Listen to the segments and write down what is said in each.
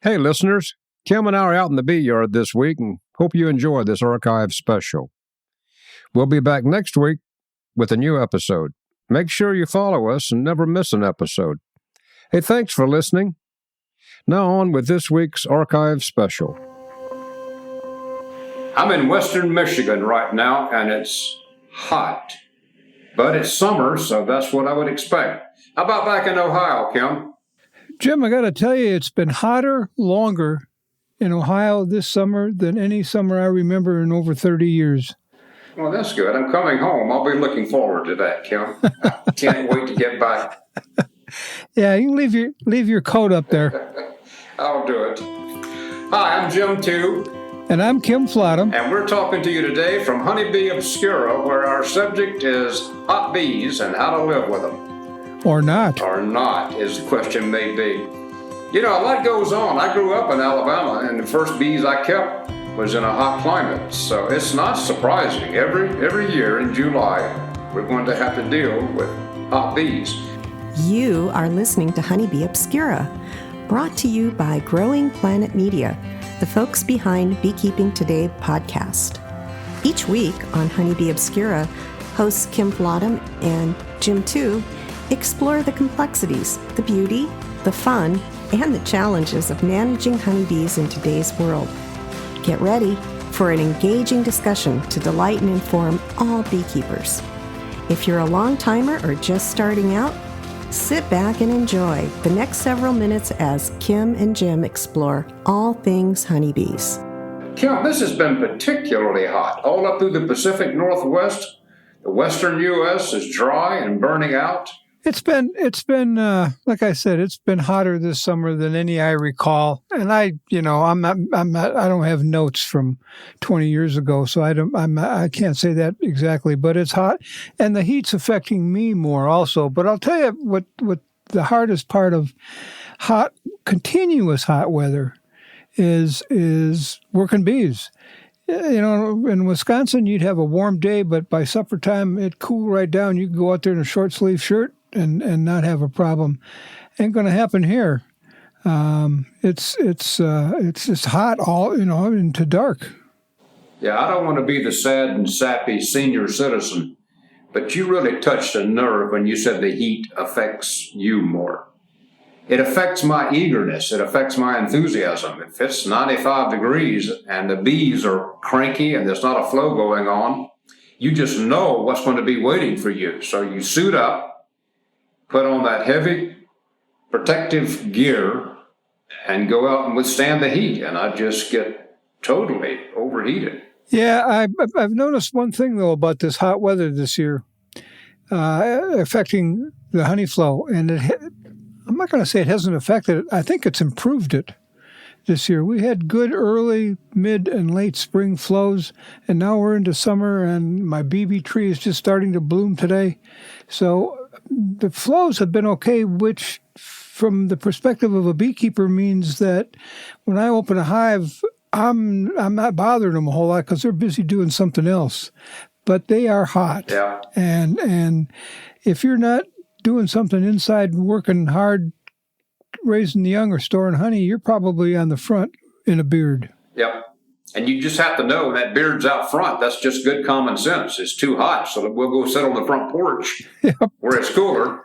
Hey, listeners. Kim and I are out in the bee yard this week and hope you enjoy this archive special. We'll be back next week with a new episode. Make sure you follow us and never miss an episode. Hey, thanks for listening. Now on with this week's archive special. I'm in western Michigan right now, and it's hot. But it's summer, so that's what I would expect. How about back in Ohio, Kim? Jim, I got to tell you, it's been hotter longer in Ohio this summer than any summer I remember in over 30 years. Well, that's good. I'm coming home. I'll be looking forward to that, Kim. I can't wait to get back. Yeah, you can leave your coat up there. I'll do it. Hi, I'm Jim too. And I'm Kim Flottam. And we're talking to you today from Honeybee Obscura, where our subject is hot bees and how to live with them. Or not. Or not, as the question may be. You know, a lot goes on. I grew up in Alabama, and the first bees I kept was in a hot climate. So it's not surprising. Every year in July, we're going to have to deal with hot bees. You are listening to Honeybee Obscura, brought to you by Growing Planet Media, the folks behind Beekeeping Today podcast. Each week on Honeybee Obscura, hosts Kim Flottam and Jim too explore the complexities, the beauty, the fun, and the challenges of managing honeybees in today's world. Get ready for an engaging discussion to delight and inform all beekeepers. If you're a long-timer or just starting out, sit back and enjoy the next several minutes as Kim and Jim explore all things honeybees. Kim, this has been particularly hot. All up through the Pacific Northwest, the western U.S. is dry and burning out. It's been like I said, it's been hotter this summer than any I recall. And I don't have notes from 20 years ago, so I can't say that exactly, but it's hot. And the heat's affecting me more also. But I'll tell you what the hardest part of continuous hot weather is working bees. You know, in Wisconsin, you'd have a warm day, but by supper time, it'd cool right down. You could go out there in a short sleeve shirt and not have a problem. Ain't going to happen here. It's just hot all into dark. Yeah, I don't want to be the sad and sappy senior citizen, but you really touched a nerve when you said the heat affects you more. It affects my eagerness. It affects my enthusiasm. If it's 95 degrees and the bees are cranky and there's not a flow going on, you just know what's going to be waiting for you. So you suit up, put on that heavy protective gear, and go out and withstand the heat. And I just get totally overheated. Yeah, I've noticed one thing, though, about this hot weather this year affecting the honey flow. And I'm not going to say it hasn't affected it. I think it's improved it this year. We had good early, mid, and late spring flows, and now we're into summer, and my BB tree is just starting to bloom today. So the flows have been okay, which from the perspective of a beekeeper means that when I open a hive, I'm not bothering them a whole lot because they're busy doing something else. But they are hot. Yeah. And if you're not doing something inside, working hard, raising the young or storing honey, you're probably on the front in a beard. Yep. And you just have to know that beard's out front. That's just good common sense. It's too hot, so we'll go sit on the front porch where it's cooler.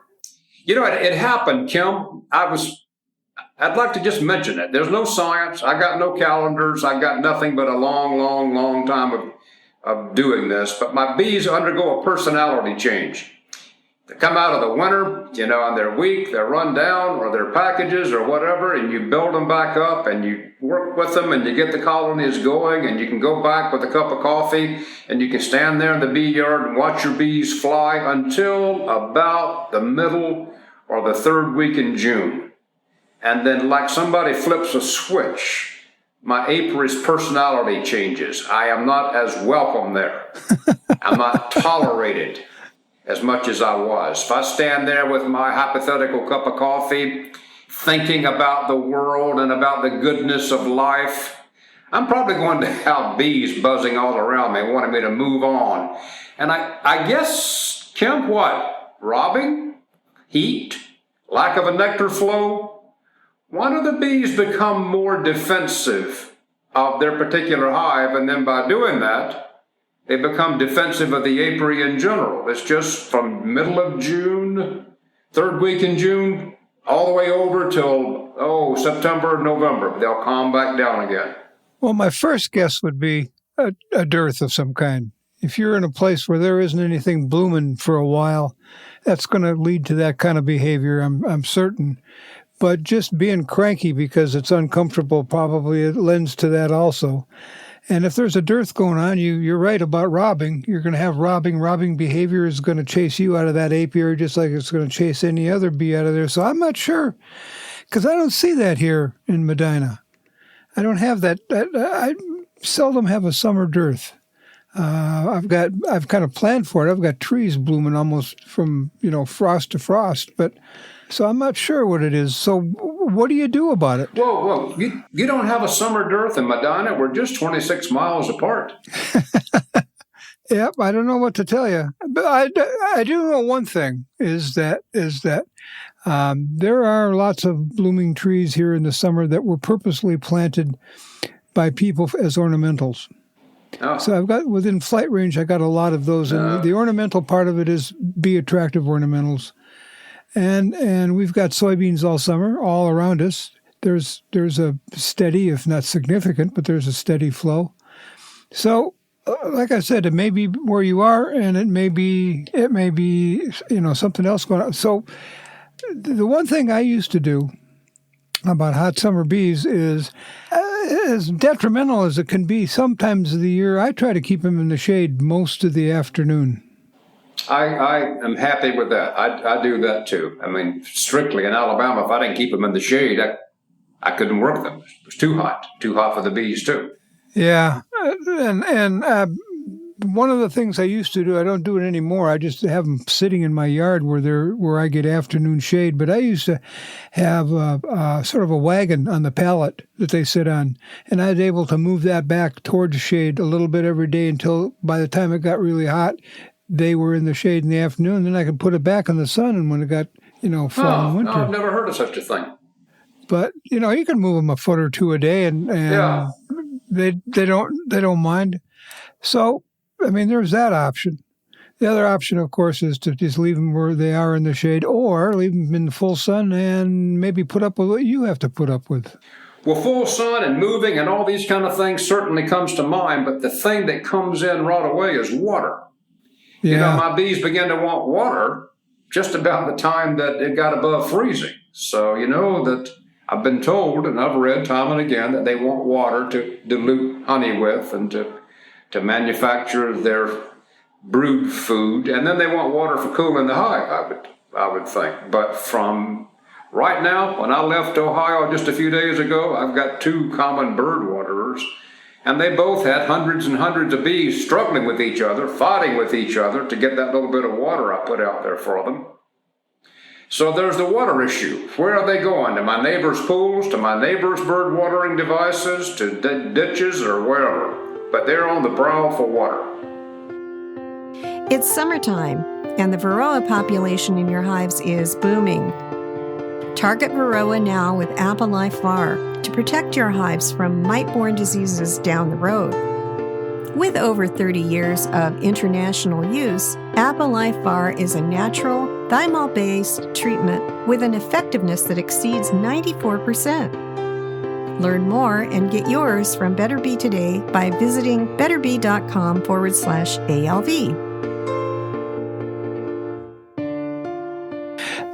You know, it happened, Kim. I'd like to just mention it. There's no science. I got no calendars. I got nothing but a long, long, long time of doing this. But my bees undergo a personality change. They come out of the winter, and they're weak, they're run down, or they're packages or whatever, and you build them back up and you work with them and you get the colonies going, and you can go back with a cup of coffee and you can stand there in the bee yard and watch your bees fly until about the middle or the third week in June. And then like somebody flips a switch, my apiarist personality changes. I am not as welcome there. I'm not tolerated as much as I was. If I stand there with my hypothetical cup of coffee, thinking about the world and about the goodness of life, I'm probably going to have bees buzzing all around me, wanting me to move on. And I guess, Kim, what? Robbing? Heat? Lack of a nectar flow? why do the bees become more defensive of their particular hive? And then by doing that, they become defensive of the apiary in general. It's just from middle of June, third week in June, all the way over till, September, November. They'll calm back down again. Well, my first guess would be a dearth of some kind. If you're in a place where there isn't anything blooming for a while, that's going to lead to that kind of behavior, I'm certain. But just being cranky because it's uncomfortable, probably it lends to that also. And if there's a dearth going on, you're right about robbing. You're going to have robbing. Robbing behavior is going to chase you out of that apiary just like it's going to chase any other bee out of there. So I'm not sure, because I don't see that here in Medina. I don't have that. I seldom have a summer dearth. I've kind of planned for it. I've got trees blooming almost from, frost to frost, but so I'm not sure what it is. So what do you do about it? Whoa. You don't have a summer dearth in Medina. We're just 26 miles apart. Yep. I don't know what to tell you, but I do know one thing is that there are lots of blooming trees here in the summer that were purposely planted by people as ornamentals. Oh. So I've got, within flight range, I got a lot of those. And the ornamental part of it is be attractive ornamentals. And we've got soybeans all summer, all around us. There's a steady, if not significant, but there's a steady flow. So, like I said, it may be where you are, and it may be something else going on. So the one thing I used to do about hot summer bees is, as detrimental as it can be sometimes of the year, I try to keep them in the shade most of the afternoon. I am happy with that. I do that too. I mean, strictly in Alabama, if I didn't keep them in the shade, I couldn't work them. It was too hot for the bees too. Yeah, and one of the things I used to do, I don't do it anymore. I just have them sitting in my yard where I get afternoon shade. But I used to have sort of a wagon on the pallet that they sit on, and I was able to move that back towards shade a little bit every day until by the time it got really hot, they were in the shade in the afternoon. Then I could put it back in the sun, and when it got fall and winter. I've never heard of such a thing. But you can move them a foot or two a day, and yeah. They don't mind. So I mean, there's that option. The other option, of course, is to just leave them where they are in the shade, or leave them in the full sun and maybe put up with what you have to put up with. Well, full sun and moving and all these kind of things certainly comes to mind, but the thing that comes in right away is water. Yeah. My bees begin to want water just about the time that it got above freezing. So, that I've been told, and I've read time and again, that they want water to dilute honey with and to manufacture their brood food. And then they want water for cooling the hive, I would think. But from right now, when I left Ohio just a few days ago, I've got 2 common bird waterers. And they both had hundreds and hundreds of bees struggling with each other, fighting with each other to get that little bit of water I put out there for them. So there's the water issue. Where are they going? To my neighbor's pools, to my neighbor's bird watering devices, to ditches, or wherever. But they're on the prowl for water. It's summertime, and the Varroa population in your hives is booming. Target Varroa now with Apple-Life Var to protect your hives from mite-borne diseases down the road. With over 30 years of international use, Apple-Life Var is a natural, thymol-based treatment with an effectiveness that exceeds 94%. Learn more and get yours from Better Bee today by visiting betterbee.com/ALV.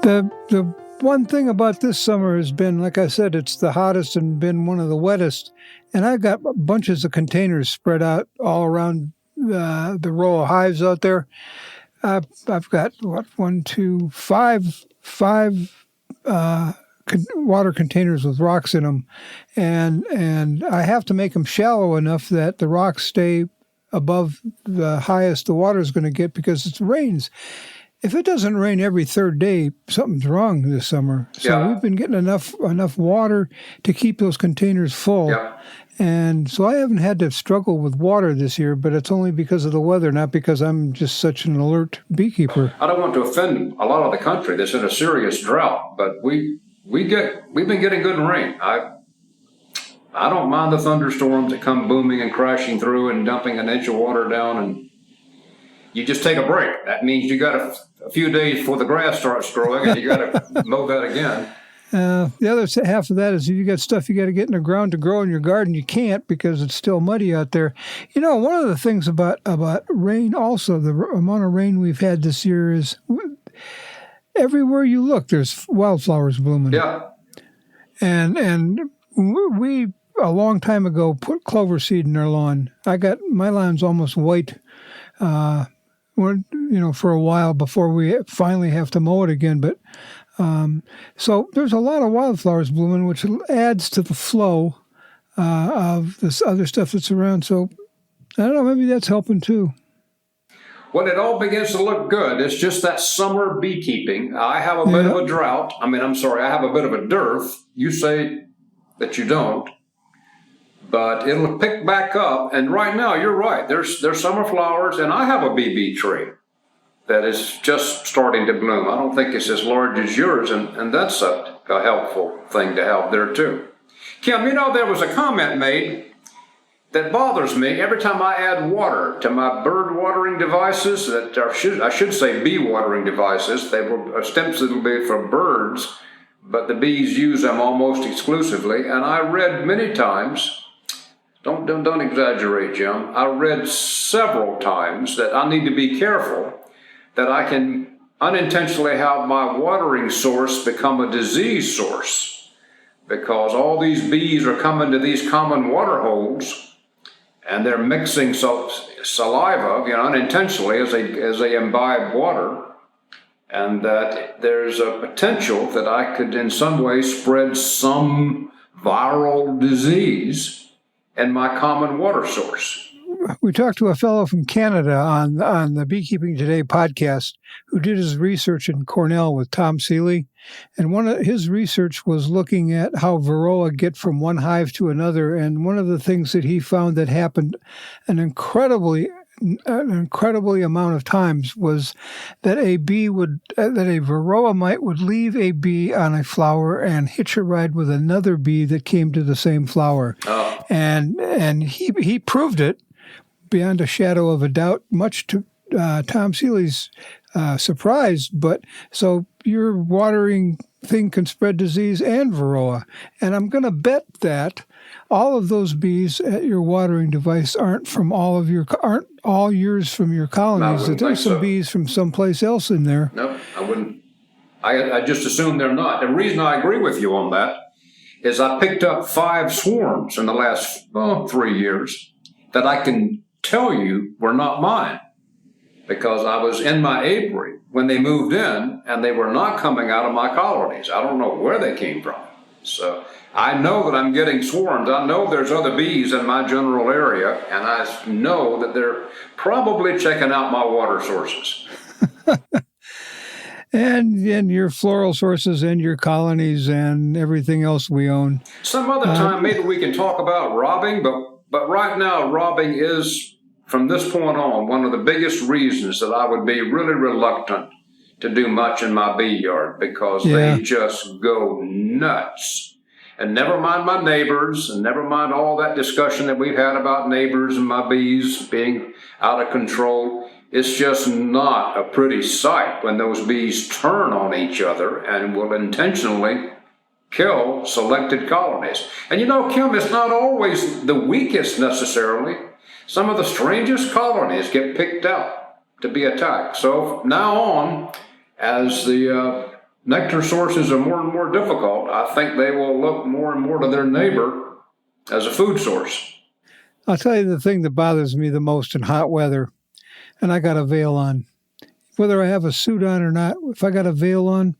The one thing about this summer has been, like I said, it's the hottest and been one of the wettest. And I've got bunches of containers spread out all around the row of hives out there. I've got, 5 water containers with rocks in them. And I have to make them shallow enough that the rocks stay above the highest the water is going to get because it rains. If it doesn't rain every third day, something's wrong this summer. So we've been getting enough water to keep those containers full. Yeah. And so I haven't had to struggle with water this year, but it's only because of the weather, not because I'm just such an alert beekeeper. I don't want to offend a lot of the country that's in a serious drought, but we we've been getting good rain. I don't mind the thunderstorms that come booming and crashing through and dumping an inch of water down, and you just take a break. That means you got a few days before the grass starts growing, and you got to mow that again. The other half of that is if you got stuff you got to get in the ground to grow in your garden, you can't because it's still muddy out there. You know, one of the things about rain also, the amount of rain we've had this year is everywhere you look, there's wildflowers blooming. Yeah. And we a long time ago put clover seed in our lawn. My lawn's almost white, for a while before we finally have to mow it again. But so there's a lot of wildflowers blooming, which adds to the flow of this other stuff that's around. So I don't know, maybe that's helping too. When it all begins to look good, it's just that summer beekeeping. I have a bit of a drought. I have a bit of a dearth. You say that you don't, but it'll pick back up. And right now, you're right. There's summer flowers, and I have a BB tree that is just starting to bloom. I don't think it's as large as yours, and that's a helpful thing to have there too. Kim, there was a comment made that bothers me every time I add water to my bird watering devices, I should say bee watering devices. They will ostensibly be for birds, but the bees use them almost exclusively. And I read many times, don't exaggerate, Jim, I read several times that I need to be careful that I can unintentionally have my watering source become a disease source, because all these bees are coming to these common water holes and they're mixing saliva, unintentionally as they imbibe water, and that there's a potential that I could in some way spread some viral disease in my common water source. We talked to a fellow from Canada on the Beekeeping Today podcast who did his research in Cornell with Tom Seeley. And one of his research was looking at how varroa get from one hive to another. And one of the things that he found that happened an incredibly amount of times was that a varroa mite would leave a bee on a flower and hitch a ride with another bee that came to the same flower. Oh. And he proved it beyond a shadow of a doubt, much to Tom Seeley's surprise. But so your watering thing can spread disease and varroa. And I'm going to bet that all of those bees at your watering device aren't all yours from your colonies. That there's some bees from someplace else in there. No, I wouldn't. I just assume they're not. The reason I agree with you on that is I picked up 5 swarms in the last 3 years that I can tell you were not mine, because I was in my apiary when they moved in and they were not coming out of my colonies. I don't know where they came from. So I know that I'm getting swarms. I know there's other bees in my general area, and I know that they're probably checking out my water sources. And your floral sources and your colonies and everything else we own. Some other time, maybe we can talk about robbing, but right now, robbing is, from this point on, one of the biggest reasons that I would be really reluctant to do much in my bee yard, because they just go nuts. And never mind my neighbors, and never mind all that discussion that we've had about neighbors and my bees being out of control. It's just not a pretty sight when those bees turn on each other and will intentionally kill selected colonies. And Kim, it's not always the weakest necessarily. Some of the strangest colonies get picked out to be attacked. So now on, as the nectar sources are more and more difficult, I think they will look more and more to their neighbor as a food source. I'll tell you the thing that bothers me the most in hot weather, and I got a veil on. Whether I have a suit on or not, if I got a veil on,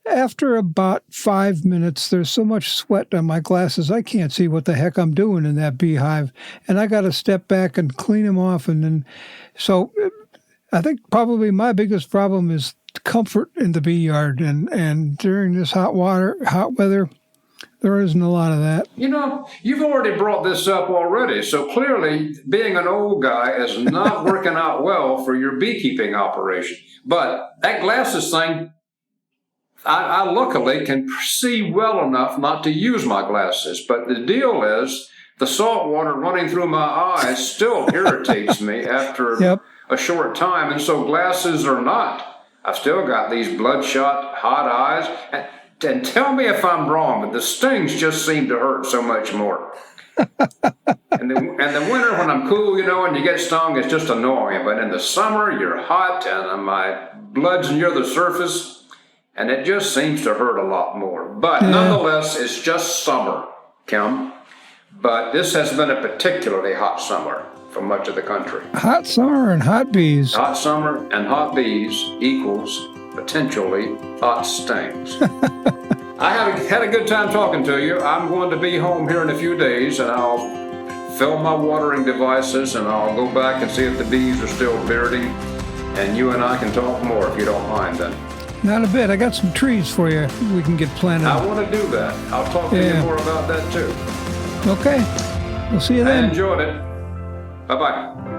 after about 5 minutes, there's so much sweat on my glasses, I can't see what the heck I'm doing in that beehive. And I got to step back and clean them off. And then, so I think probably my biggest problem is comfort in the bee yard. And during this hot weather, there isn't a lot of that. You've already brought this up already. So clearly, being an old guy is not working out well for your beekeeping operation. But that glasses thing, I luckily can see well enough not to use my glasses, but the deal is the salt water running through my eyes still irritates me after a short time, and so glasses or not, I've still got these bloodshot, hot eyes. And tell me if I'm wrong, but the stings just seem to hurt so much more. and the winter when I'm cool, and you get stung, it's just annoying. But in the summer, you're hot, and my blood's near the surface, and it just seems to hurt a lot more. But nonetheless, it's just summer, Kim. But this has been a particularly hot summer for much of the country. Hot summer and hot bees. Hot summer and hot bees equals potentially hot stings. I had a good time talking to you. I'm going to be home here in a few days, and I'll fill my watering devices, and I'll go back and see if the bees are still bearding, and you and I can talk more if you don't mind then. Not a bit. I got some trees for you we can get planted. I want to do that. I'll talk to you more about that too. Okay. We'll see you then. I enjoyed it. Bye-bye.